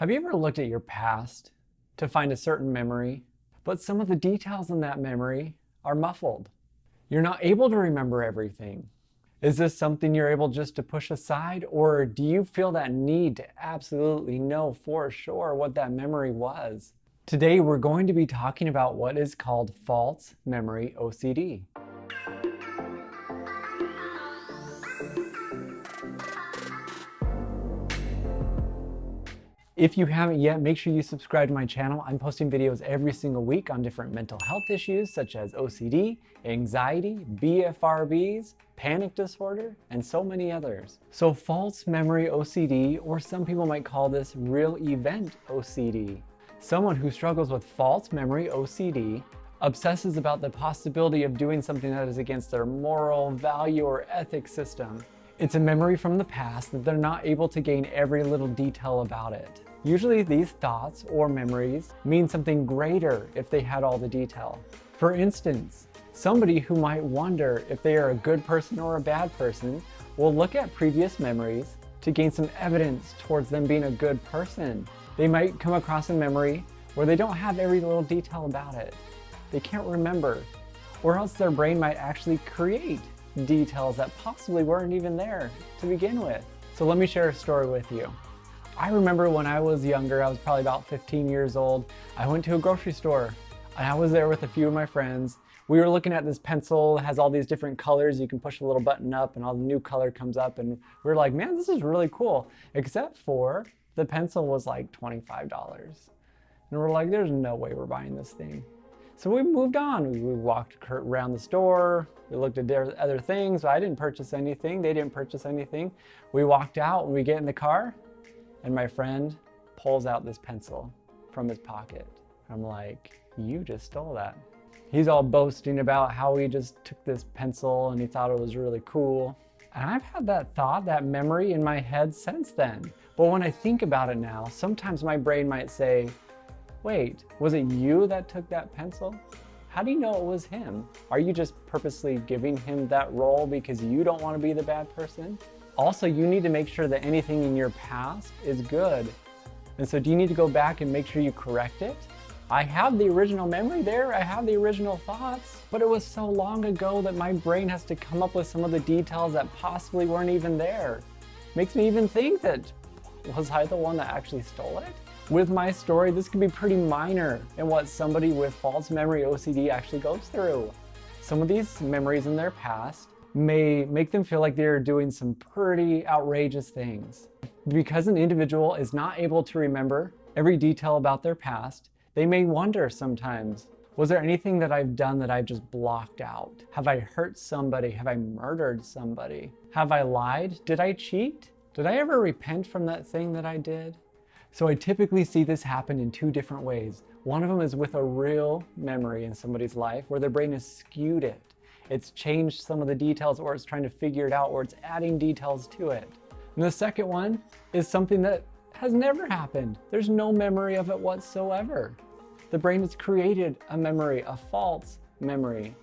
Have you ever looked at your past to find a certain memory, but some of the details in that memory are muffled? You're not able to remember everything. Is this something you're able just to push aside, or do you feel that need to absolutely know for sure what that memory was? Today, we're going to be talking about what is called false memory OCD. If you haven't yet, make sure you subscribe to my channel. I'm posting videos every single week on different mental health issues such as OCD, anxiety, BFRBs, panic disorder, and so many others. So false memory OCD, or some people might call this real event OCD. Someone who struggles with false memory OCD obsesses about the possibility of doing something that is against their moral, value, or ethics system. It's a memory from the past that they're not able to gain every little detail about it. Usually these thoughts or memories mean something greater if they had all the detail. For instance, somebody who might wonder if they are a good person or a bad person will look at previous memories to gain some evidence towards them being a good person. They might come across a memory where they don't have every little detail about it. They can't remember, or else their brain might actually create details that possibly weren't even there to begin with. So let me share a story with you. I remember when I was younger, I was probably about 15 years old, I went to a grocery store and I was there with a few of my friends. We were looking at this pencil, it has all these different colors. You can push a little button up and all the new color comes up, and we were like, man, this is really cool. Except for the pencil was like $25. And we're like, there's no way we're buying this thing. So we moved on. We walked around the store. We looked at other things. I didn't purchase anything. They didn't purchase anything. We walked out and we get in the car and my friend pulls out this pencil from his pocket. I'm like, you just stole that. He's all boasting about how he just took this pencil and he thought it was really cool. And I've had that thought, that memory in my head since then. But when I think about it now, sometimes my brain might say, wait, was it you that took that pencil? How do you know it was him? Are you just purposely giving him that role because you don't want to be the bad person? Also, you need to make sure that anything in your past is good. And so do you need to go back and make sure you correct it? I have the original memory there, I have the original thoughts, but it was so long ago that my brain has to come up with some of the details that possibly weren't even there. Makes me even think that, was I the one that actually stole it? With my story, this could be pretty minor in what somebody with false memory OCD actually goes through. Some of these memories in their past may make them feel like they're doing some pretty outrageous things. Because an individual is not able to remember every detail about their past, they may wonder sometimes, was there anything that I've done that I've just blocked out? Have I hurt somebody? Have I murdered somebody? Have I lied? Did I cheat? Did I ever repent from that thing that I did? So I typically see this happen in two different ways. One of them is with a real memory in somebody's life where their brain has skewed it. It's changed some of the details, or it's trying to figure it out, or it's adding details to it. And the second one is something that has never happened. There's no memory of it whatsoever. The brain has created a memory, a false memory.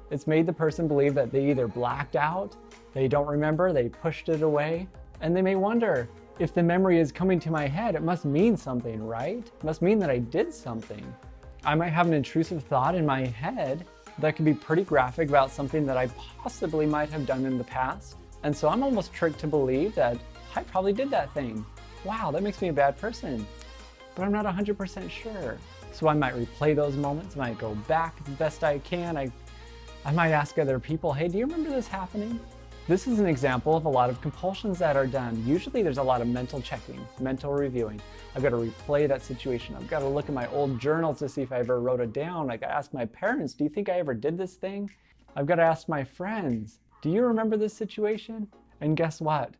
It's made the person believe that they either blacked out, they don't remember, they pushed it away, and they may wonder, if the memory is coming to my head, it must mean something, right? It must mean that I did something. I might have an intrusive thought in my head that could be pretty graphic about something that I possibly might have done in the past. And so I'm almost tricked to believe that I probably did that thing. Wow, that makes me a bad person. But I'm not 100% sure. So I might replay those moments, I might go back the best I can. I might ask other people, hey, do you remember this happening? This is an example of a lot of compulsions that are done. Usually there's a lot of mental checking, mental reviewing. I've got to replay that situation. I've got to look at my old journals to see if I ever wrote it down. I got to ask my parents, do you think I ever did this thing? I've got to ask my friends, do you remember this situation? And guess what?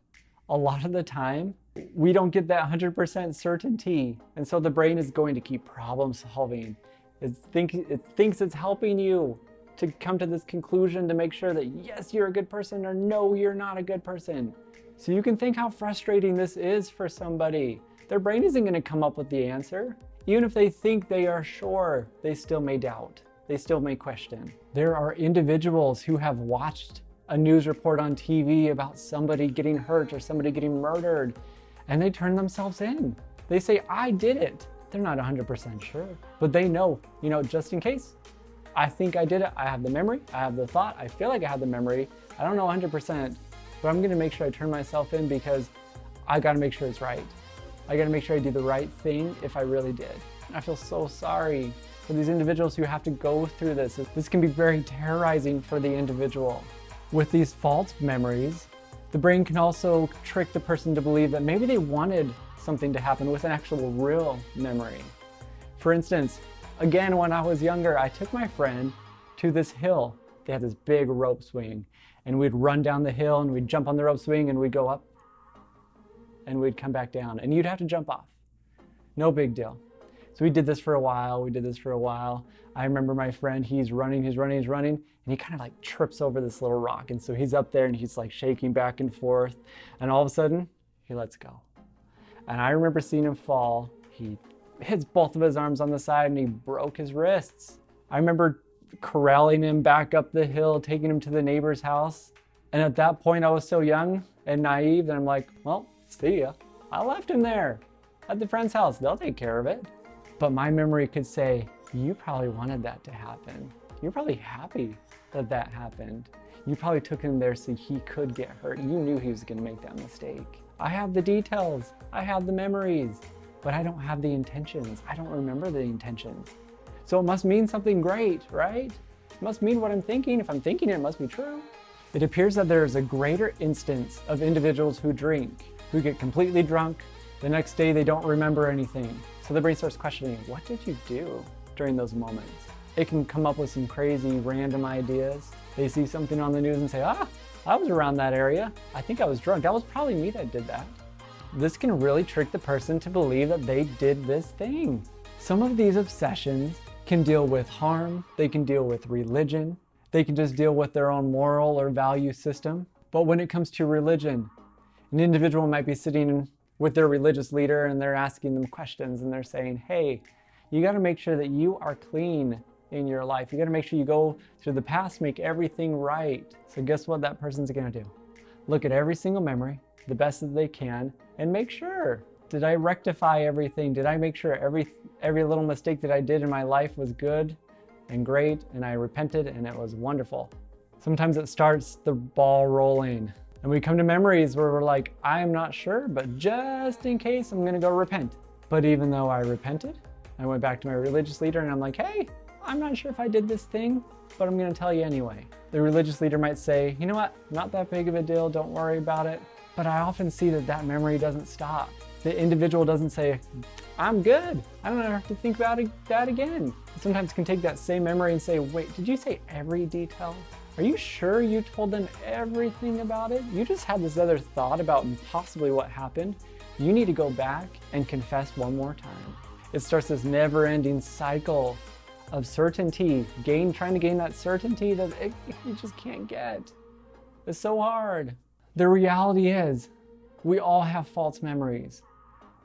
A lot of the time, we don't get that 100% certainty. And so the brain is going to keep problem solving. It thinks it's helping you to come to this conclusion to make sure that yes, you're a good person, or no, you're not a good person. So you can think how frustrating this is for somebody. Their brain isn't going to come up with the answer. Even if they think they are sure, they still may doubt. They still may question. There are individuals who have watched a news report on TV about somebody getting hurt or somebody getting murdered, and they turn themselves in. They say, I did it. They're not 100% sure, but they know, just in case. I think I did it. I have the memory. I have the thought. I feel like I have the memory. I don't know 100%, but I'm going to make sure I turn myself in because I got to make sure it's right. I got to make sure I do the right thing if I really did. I feel so sorry for these individuals who have to go through this. This can be very terrorizing for the individual. With these false memories, the brain can also trick the person to believe that maybe they wanted something to happen with an actual real memory. For instance, again, when I was younger, I took my friend to this hill. They had this big rope swing, and we'd run down the hill and we'd jump on the rope swing and we'd go up and we'd come back down and you'd have to jump off. No big deal. So we did this for a while. I remember my friend, he's running, and he kind of like trips over this little rock. And so he's up there and he's like shaking back and forth. And all of a sudden, he lets go. And I remember seeing him fall. He hits both of his arms on the side and he broke his wrists. I remember corralling him back up the hill, taking him to the neighbor's house. And at that point, I was so young and naive that I'm like, well, see ya. I left him there at the friend's house. They'll take care of it. But my memory could say, you probably wanted that to happen. You're probably happy that that happened. You probably took him there so he could get hurt. You knew he was going to make that mistake. I have the details. I have the memories, but I don't have the intentions. I don't remember the intentions. So it must mean something great, right? It must mean what I'm thinking. If I'm thinking it, it must be true. It appears that there is a greater instance of individuals who drink, who get completely drunk. The next day, they don't remember anything. So the brain starts questioning, what did you do during those moments? It can come up with some crazy random ideas. They see something on the news and say, I was around that area. I think I was drunk. That was probably me that did that. This can really trick the person to believe that they did this thing. Some of these obsessions can deal with harm. They can deal with religion. They can just deal with their own moral or value system. But when it comes to religion, an individual might be sitting with their religious leader and they're asking them questions and they're saying, hey, you got to make sure that you are clean in your life. You got to make sure you go through the past, make everything right. So guess what that person's going to do? Look at every single memory, the best that they can, and make sure, did I rectify everything? Did I make sure every little mistake that I did in my life was good and great, and I repented and it was wonderful? Sometimes it starts the ball rolling. And we come to memories where we're like, I'm not sure, but just in case, I'm gonna go repent. But even though I repented, I went back to my religious leader and I'm like, hey, I'm not sure if I did this thing, but I'm gonna tell you anyway. The religious leader might say, you know what, not that big of a deal, don't worry about it. But I often see that that memory doesn't stop. The individual doesn't say, I'm good, I don't ever have to think about that again. Sometimes can take that same memory and say, wait, did you say every detail? Are you sure you told them everything about it? You just had this other thought about possibly what happened. You need to go back and confess one more time. It starts this never-ending cycle of certainty, trying to gain that certainty that you just can't get. It's so hard. The reality is, we all have false memories.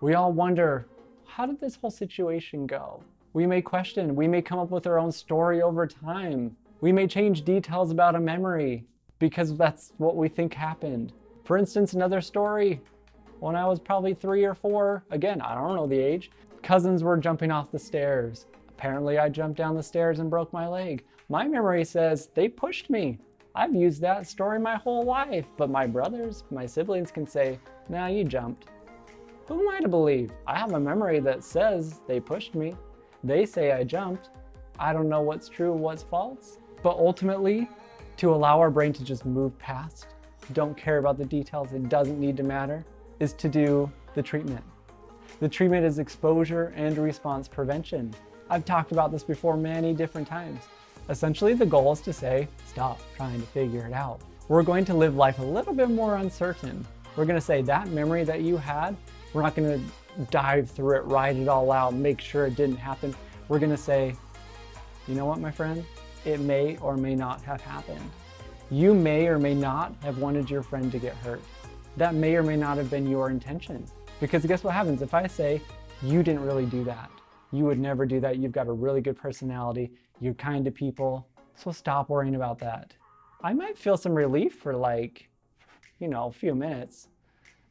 We all wonder, how did this whole situation go? We may question, we may come up with our own story over time. We may change details about a memory because that's what we think happened. For instance, another story, when I was probably 3 or 4, again, I don't know the age, cousins were jumping off the stairs. Apparently I jumped down the stairs and broke my leg. My memory says they pushed me. I've used that story my whole life, but my brothers, my siblings can say, nah, you jumped. Who am I to believe? I have a memory that says they pushed me. They say I jumped. I don't know what's true and what's false. But ultimately, to allow our brain to just move past, don't care about the details, it doesn't need to matter, is to do the treatment. The treatment is exposure and response prevention. I've talked about this before many different times. Essentially, the goal is to say, stop trying to figure it out. We're going to live life a little bit more uncertain. We're going to say that memory that you had, we're not going to dive through it, write it all out, make sure it didn't happen. We're going to say, you know what, my friend? It may or may not have happened. You may or may not have wanted your friend to get hurt. That may or may not have been your intention. Because guess what happens? If I say, you didn't really do that. You would never do that. You've got a really good personality. You're kind to people. So stop worrying about that. I might feel some relief for a few minutes.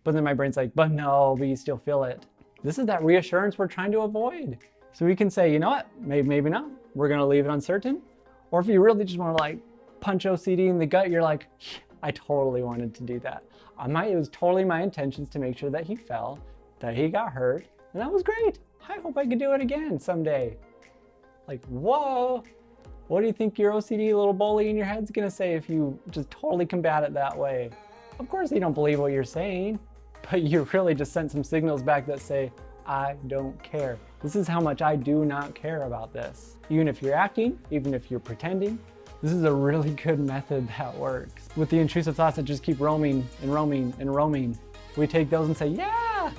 But then my brain's like, but you still feel it. This is that reassurance we're trying to avoid. So we can say, you know what, maybe not. We're gonna leave it uncertain. Or if you really just wanna like punch OCD in the gut, you're like, I totally wanted to do that. It was totally my intentions to make sure that he fell, that he got hurt, and that was great. I hope I could do it again someday. Like, whoa. What do you think your OCD little bully in your head's gonna say if you just totally combat it that way? Of course they don't believe what you're saying, but you really just sent some signals back that say, I don't care. This is how much I do not care about this. Even if you're acting, even if you're pretending, this is a really good method that works. With the intrusive thoughts that just keep roaming and roaming and roaming, we take those and say, yeah,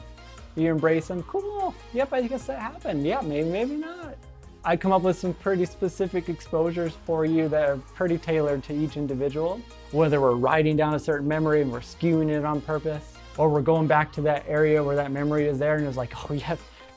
you embrace them, cool. Yep, I guess that happened. Yeah, maybe not. I come up with some pretty specific exposures for you that are pretty tailored to each individual. Whether we're writing down a certain memory and we're skewing it on purpose, or we're going back to that area where that memory is there and it's like, oh yeah,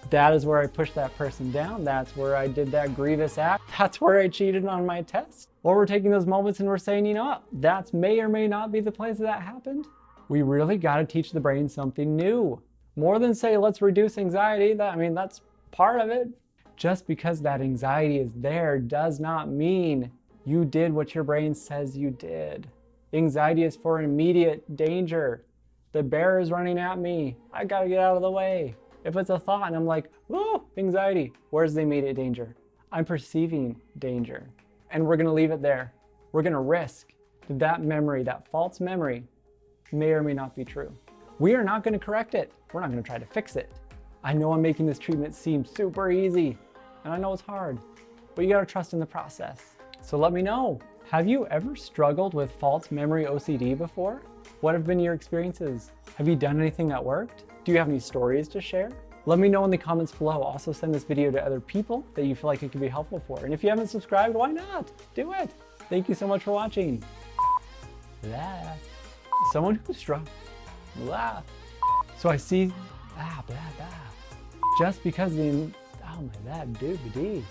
that is where I pushed that person down. That's where I did that grievous act. That's where I cheated on my test. Or we're taking those moments and we're saying, you know what, that may or may not be the place that happened. We really got to teach the brain something new. More than say, let's reduce anxiety. That's part of it. Just because that anxiety is there does not mean you did what your brain says you did. Anxiety is for immediate danger. The bear is running at me. I gotta get out of the way. If it's a thought and I'm like, whoa, anxiety, where's the immediate danger? I'm perceiving danger. And we're gonna leave it there. We're gonna risk that memory, that false memory, may or may not be true. We are not gonna correct it. We're not gonna try to fix it. I know I'm making this treatment seem super easy, and I know it's hard, but you gotta trust in the process. So let me know, have you ever struggled with false memory OCD before? What have been your experiences? Have you done anything that worked? Do you have any stories to share? Let me know in the comments below. Also send this video to other people that you feel like it could be helpful for. And if you haven't subscribed, why not? Do it. Thank you so much for watching. Blah. Someone who's strong. Blah. So I see, blah, blah, blah. Just because oh my bad, doobie-dee.